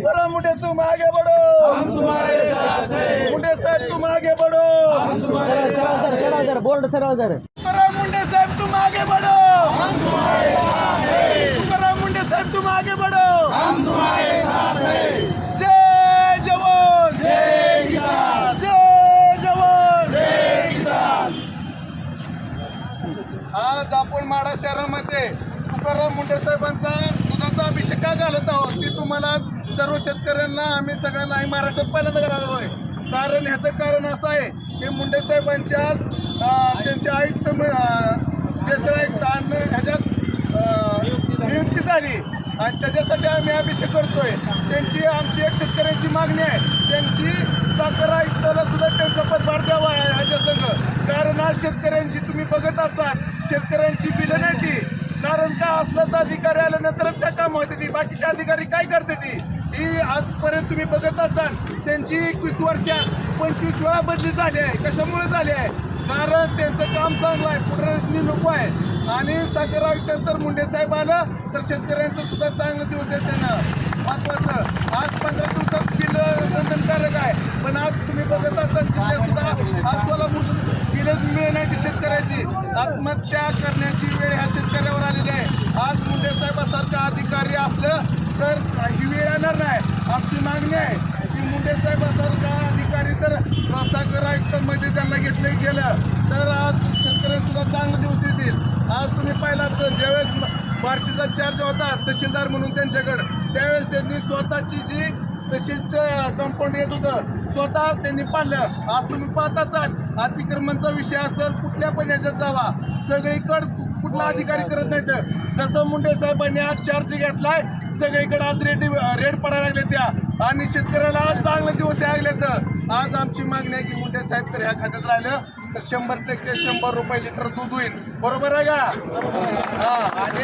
तुकाराम मुंडे तुम आगे बढ़ो, हम तुम्हारे साथ हैं। मुंडे साहब तुम आगे बढ़ो, हम तुम्हारे साथ हैं। बोर्ड सरळ धर। तुकाराम मुंडे साहब तुम आगे बढ़ो, हम तुम्हारे साथ हैं। तुकाराम मुंडे साहब तुम आगे बढ़ो। हम तुम्हारे साथ हैं। जय जवान, जय किसान, जय जवान, जय किसान। आज आपण माढा शहरामध्ये तुकाराम मुंडे साहेबांचा दुधाचा अभिषेक का घालत आहोत ते तुम्हाला आज सर्व शेतकऱ्यांना आम्ही सगळ्यांना महाराष्ट्रात पहिल्यांदा करायला आहे। कारण ह्याचं कारण असं आहे की मुंडे साहेबांची आज त्यांचे आयुक्त बेसळ आयुक्त आणि ह्याच्यात नियुक्ती झाली आणि त्याच्यासाठी आम्ही अभिषेक करतोय। त्यांची आमची एक शेतकऱ्यांची मागणी आहे, त्यांची साखर आयुक्ताला सुद्धा त्यांचा पदभार द्यावा ह्याच्या संघ। कारण आज शेतकऱ्यांची तुम्ही बघत असाल शेतकऱ्यांची बिलं नाही ती, कारण का असलाच अधिकारी आल्यानंतरच काय काम होते ती, बाकीचे अधिकारी काय करते ती आजपर्यंत तुम्ही बघत असाल त्यांची 21 वर्षात 25 वेळा बदली झाली आहे। कशामुळे झाली आहे? कारण त्यांचं काम चांगलं आहे, पुढरसनी नको आहे। आणि साखर आयुक्त तर मुंडे साहेब आलं तर शेतकऱ्यांचं सुद्धा चांगलं दिवस आहे त्यांना महत्वाचं। आज 15 दिवसात बिल बंधनकारक आहे, पण आज तुम्ही बघत असाल जिल्ह्यात सुद्धा आज सोलापूर बिलच मिळण्याची शेतकऱ्याची आत्महत्या करण्याची वेळ ह्या शेतकऱ्यावर आलेली आहे। आज मुंडे साहेबासारखा अधिकारी असलं तर ही वेळ येणार नाही। आमची मागणी आहे की मुंडे साहेबासारखा अधिकारी तर साखर आयुक्तांमध्ये त्यांना घेतलं गेलं तर आज शेतकऱ्यांसुद्धा चांगले दिवस देतील। आज तुम्ही पाहिलात ज्यावेळेस बार्शीचा चार्ज होता तहसीलदार म्हणून त्यांच्याकडं, त्यावेळेस त्यांनी स्वतःची जी तहसीलचं कंपाऊंड येत होतं स्वतः त्यांनी पाळलं। आज तुम्ही पाहताच अतिक्रमणचा विषय असेल कुठल्या पण याच्यात जावा सगळीकडं कुठला अधिकारी करत नाही तर जसं मुंडे साहेबांनी आज चार्ज घेतलाय सगळीकडे आज रेड पडायला लागले त्या आणि शेतकऱ्याला आज चांगले दिवस यायला तर आज आमची मागणी आहे की मुंडे साहेब तर ह्या खात्यात राहिलं तर 100% 100 रुपये लिटर दूध होईल। बरोबर आहे का? आणि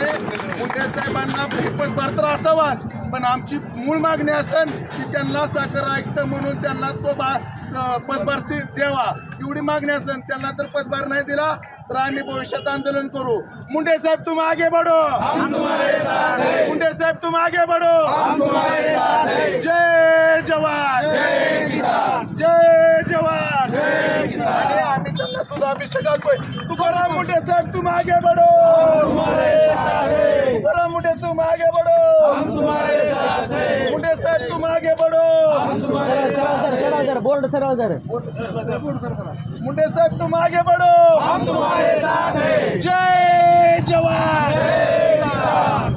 मुंडे साहेबांना पदभार तर असावाच, पण आमची मूळ मागणी असेल की त्यांना साखर आयुक्त म्हणून त्यांना तो पदभार द्यावा एवढी मागणी असेल। त्यांना तर पदभार नाही दिला तर आम्ही भविष्यात आंदोलन करू। मुंडे साहेब तुम आगे बढ़ो, हम तुम्हारे साथ हैं। मुंडे साहेब तुम आगे बढ़ो, हम तुम्हारे साथ हैं। जय जवान, जय किसान, जय जवान, जय किसान। आणि आम्ही त्यांना दुधाभिषेक घालतोय। तुकाराम मुंडे साहेब तुम आगे बढ़ो, तुम्हारे साथ हैं। तुकाराम मुंडे तुम आगे बढ़ो, हम तुम्हारे साथ हैं। मुंडे साहेब तुम आगे बढ़ो, हम तुम्हारे सरळ धर। बोर्ड सरळ धर। मुंडे साहेब तुम आगे बढ़ो, हम तुम्हारे साथ हैं। जय जवान, जय किसान।